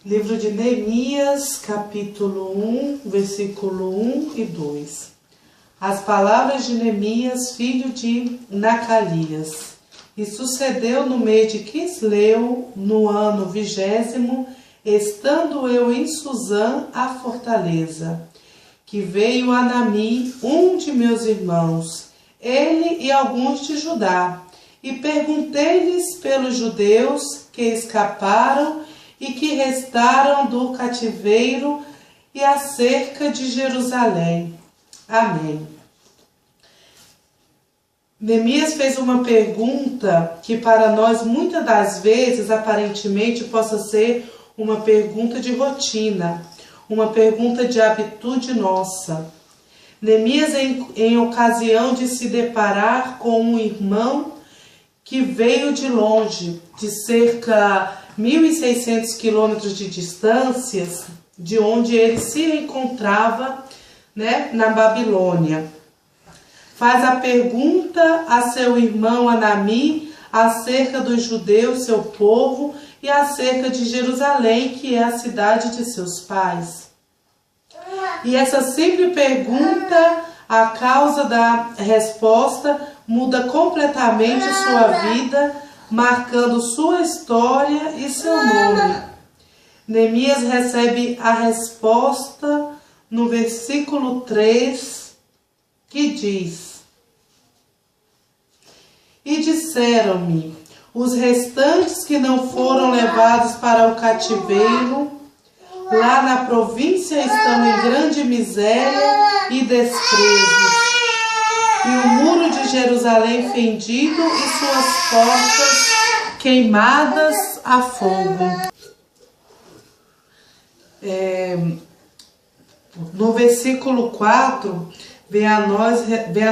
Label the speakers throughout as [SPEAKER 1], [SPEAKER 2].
[SPEAKER 1] Livro de Neemias, capítulo 1, versículo 1 e 2. As palavras de Neemias, filho de Nacalias. E sucedeu no mês de Quisleu, no ano 20º, estando eu em Susã, a fortaleza, que veio Anami, um de meus irmãos, ele e alguns de Judá, e perguntei-lhes pelos judeus que escaparam e que restaram do cativeiro e acerca de Jerusalém. Amém. Neemias fez uma pergunta que para nós muitas das vezes aparentemente possa ser uma pergunta de rotina, uma pergunta de habitude nossa. Neemias, em ocasião de se deparar com um irmão que veio de longe, de cerca 1.600 quilômetros de distâncias de onde ele se encontrava, na Babilônia. Faz a pergunta a seu irmão Anami acerca dos judeus, seu povo, e acerca de Jerusalém, que é a cidade de seus pais. E essa simples pergunta, a causa da resposta, muda completamente sua vida, marcando sua história e seu nome. Neemias recebe a resposta no versículo 3, que diz: E disseram-me, os restantes que não foram levados para o cativeiro, lá na província estão em grande miséria e desprezo, e o muro de Jerusalém fendido e suas portas queimadas a fogo. No versículo 4, vem a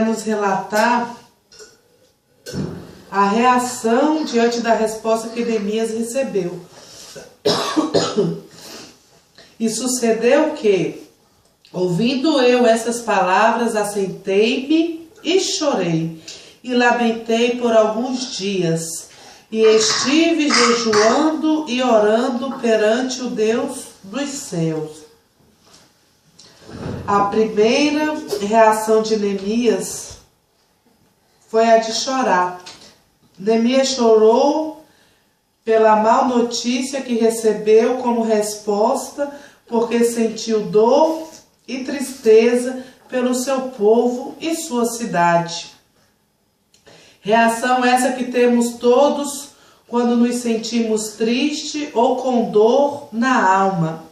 [SPEAKER 1] nos relatar a reação diante da resposta que Neemias recebeu. E sucedeu que, ouvindo eu essas palavras, assentei-me e chorei, e lamentei por alguns dias, e estive jejuando e orando perante o Deus dos céus. A primeira reação de Neemias foi a de chorar. Neemias chorou pela má notícia que recebeu como resposta, porque sentiu dor e tristeza pelo seu povo e sua cidade. Reação essa que temos todos quando nos sentimos tristes ou com dor na alma.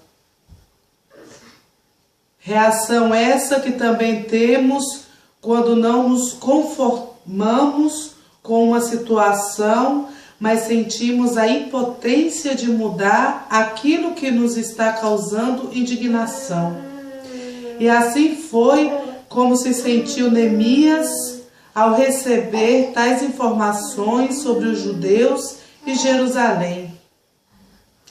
[SPEAKER 1] Reação essa que também temos quando não nos conformamos com uma situação, mas sentimos a impotência de mudar aquilo que nos está causando indignação. E assim foi como se sentiu Neemias ao receber tais informações sobre os judeus e Jerusalém.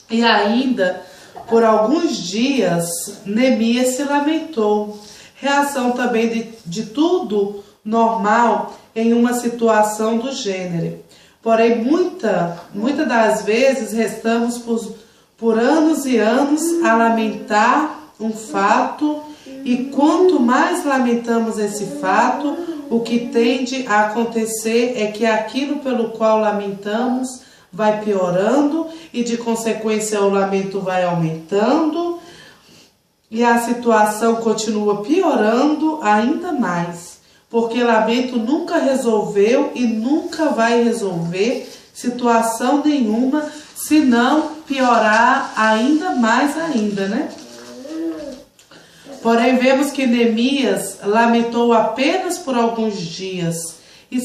[SPEAKER 1] E ainda, por alguns dias, Neemias se lamentou. Reação também de tudo normal em uma situação do gênero. Porém, muitas das vezes restamos por anos e anos a lamentar um fato, e quanto mais lamentamos esse fato, o que tende a acontecer é que aquilo pelo qual lamentamos vai piorando e, de consequência, o lamento vai aumentando e a situação continua piorando ainda mais, porque lamento nunca resolveu e nunca vai resolver situação nenhuma, se não piorar ainda mais ainda, Porém, vemos que Neemias lamentou apenas por alguns dias e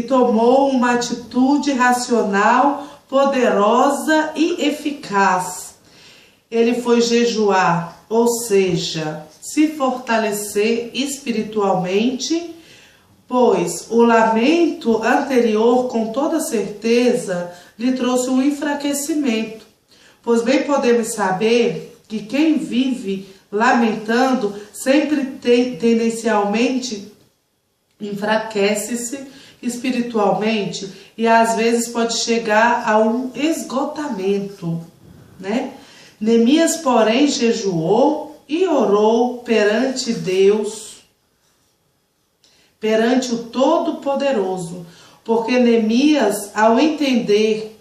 [SPEAKER 1] tomou uma atitude racional, poderosa e eficaz. Ele foi jejuar, ou seja, se fortalecer espiritualmente, pois o lamento anterior, com toda certeza, lhe trouxe um enfraquecimento. Pois bem podemos saber que quem vive lamentando sempre tendencialmente enfraquece-se espiritualmente e às vezes pode chegar a um esgotamento, né? Neemias, porém, jejuou e orou perante Deus, perante o Todo-Poderoso, porque Neemias, ao entender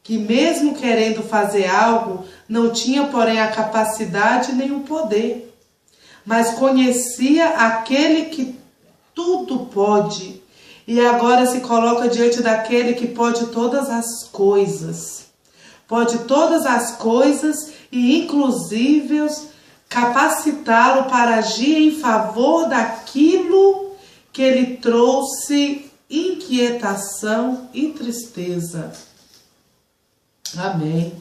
[SPEAKER 1] que mesmo querendo fazer algo, não tinha, porém, a capacidade nem o poder, mas conhecia aquele que tudo pode, e agora se coloca diante daquele que pode todas as coisas. Pode todas as coisas e, inclusive, capacitá-lo para agir em favor daquilo que lhe trouxe inquietação e tristeza. Amém.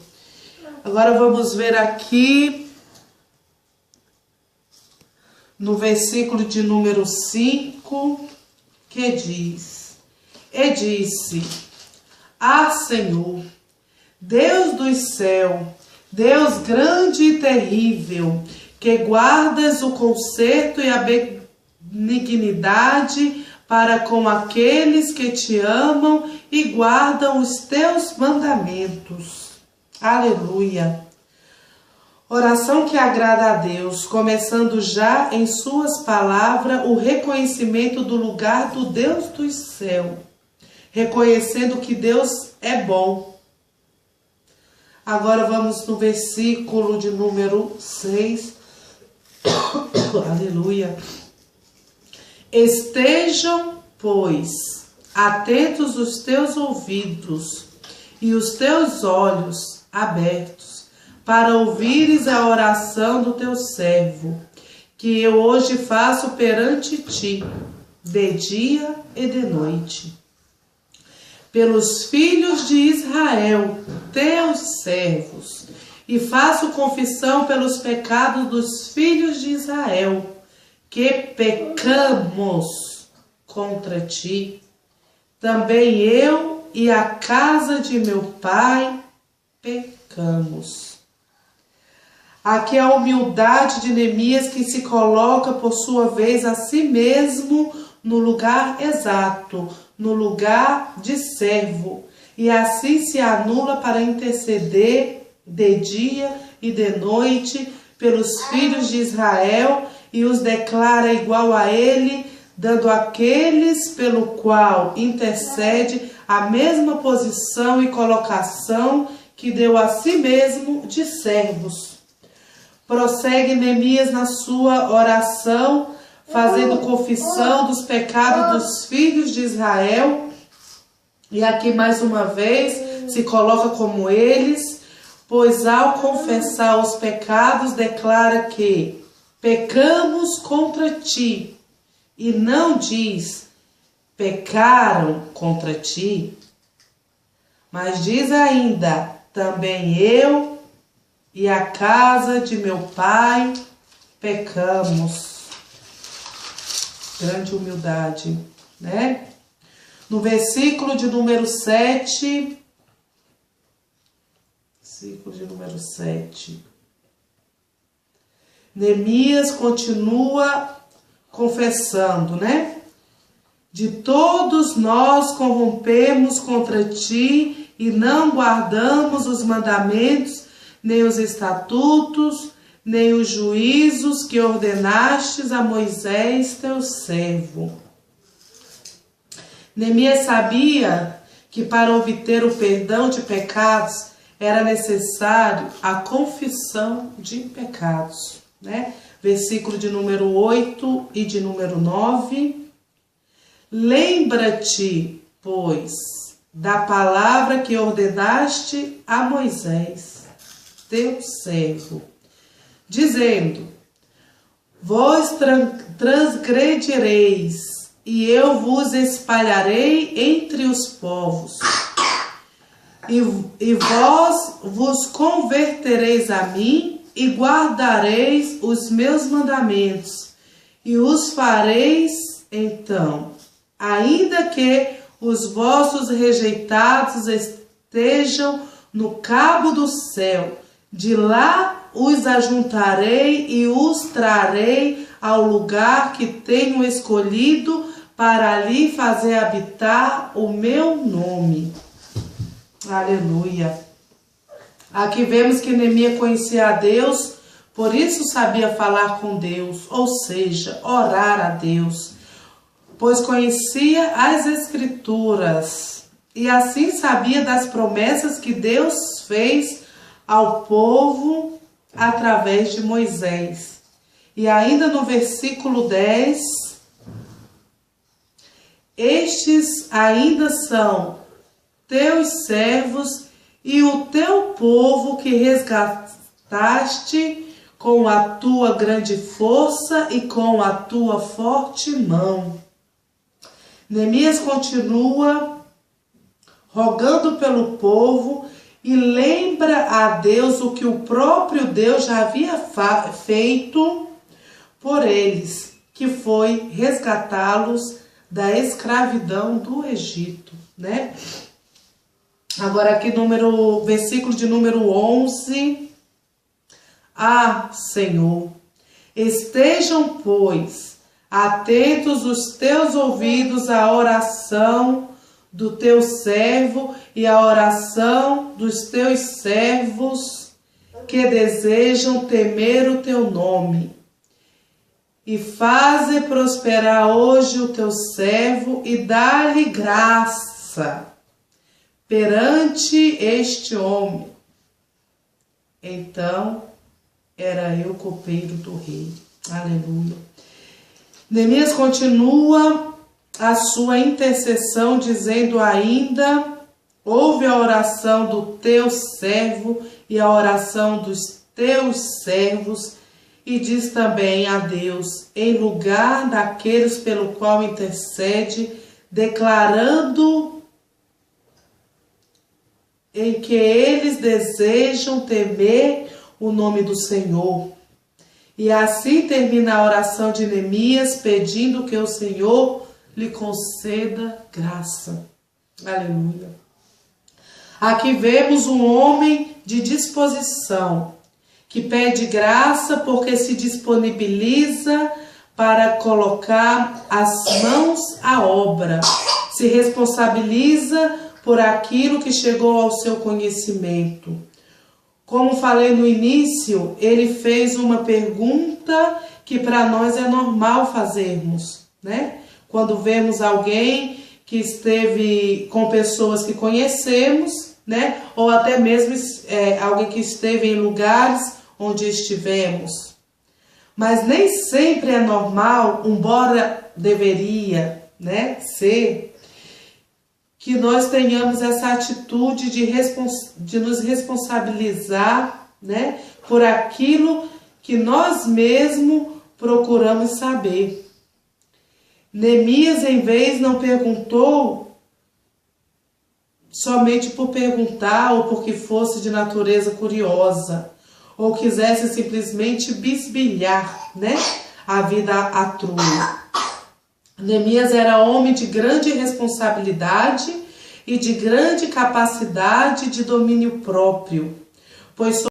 [SPEAKER 1] Agora vamos ver aqui no versículo de número 5, que diz: E disse: Ah, Senhor, Deus do céu, Deus grande e terrível, que guardas o conserto e a benignidade para com aqueles que te amam e guardam os teus mandamentos. Aleluia! Oração que agrada a Deus, começando já em suas palavras o reconhecimento do lugar do Deus do céu, reconhecendo que Deus é bom. Agora vamos no versículo de número 6. Aleluia. Estejam, pois, atentos os teus ouvidos e os teus olhos abertos, para ouvires a oração do teu servo, que eu hoje faço perante ti, de dia e de noite. Pelos filhos de Israel, teus servos, e faço confissão pelos pecados dos filhos de Israel, que pecamos contra ti. Também eu e a casa de meu pai pecamos. Aqui é a humildade de Neemias, que se coloca por sua vez a si mesmo no lugar exato, no lugar de servo, e assim se anula para interceder de dia e de noite pelos filhos de Israel e os declara igual a ele, dando àqueles pelo qual intercede a mesma posição e colocação que deu a si mesmo de servos. Prossegue Neemias na sua oração, fazendo confissão dos pecados dos filhos de Israel. E aqui mais uma vez se coloca como eles, pois ao confessar os pecados declara que pecamos contra ti, e não diz pecaram contra ti, mas diz ainda também eu e a casa de meu pai pecamos. Grande humildade, né? No versículo de número 7, Neemias continua confessando, né? De todos nós corrompemos contra ti e não guardamos os mandamentos, nem os estatutos, nem os juízos que ordenastes a Moisés, teu servo. Neemias sabia que para obter o perdão de pecados era necessário a confissão de pecados, né? Versículo de número 8 e de número 9. Lembra-te, pois, da palavra que ordenaste a Moisés, teu servo, dizendo: vós transgredireis, e eu vos espalharei entre os povos, e vós vos convertereis a mim, e guardareis os meus mandamentos, e os fareis então, ainda que os vossos rejeitados estejam no cabo do céu, de lá os ajuntarei e os trarei ao lugar que tenho escolhido para ali fazer habitar o meu nome. Aleluia. Aqui vemos que Neemias conhecia a Deus, por isso sabia falar com Deus, ou seja, orar a Deus, pois conhecia as Escrituras e assim sabia das promessas que Deus fez ao povo através de Moisés. E ainda no versículo 10, estes ainda são teus servos e o teu povo que resgataste com a tua grande força e com a tua forte mão. Neemias continua rogando pelo povo e lembra a Deus o que o próprio Deus já havia feito por eles, que foi resgatá-los da escravidão do Egito, né? Agora aqui versículo de número 11. Ah, Senhor, estejam, pois, atentos os teus ouvidos à oração do teu servo e à oração dos teus servos que desejam temer o teu nome. E faze prosperar hoje o teu servo e dá-lhe graça perante este homem. Então era eu copeiro do rei. Aleluia. Neemias continua a sua intercessão dizendo ainda: ouve a oração do teu servo e a oração dos teus servos, e diz também a Deus, em lugar daqueles pelo qual intercede, declarando em que eles desejam temer o nome do Senhor. E assim termina a oração de Neemias, pedindo que o Senhor lhe conceda graça. Aleluia. Aqui vemos um homem de disposição, que pede graça porque se disponibiliza para colocar as mãos à obra, se responsabiliza por aquilo que chegou ao seu conhecimento. Como falei no início, ele fez uma pergunta que para nós é normal fazermos, né? Quando vemos alguém que esteve com pessoas que conhecemos, né? Ou até mesmo alguém que esteve em lugares onde estivemos. Mas nem sempre é normal, embora deveria, né, ser, que nós tenhamos essa atitude de nos responsabilizar, né, por aquilo que nós mesmos procuramos saber. Neemias, em vez, não perguntou somente por perguntar ou porque fosse de natureza curiosa, ou quisesse simplesmente bisbilhar, né, a vida à trua. Neemias era homem de grande responsabilidade e de grande capacidade de domínio próprio, pois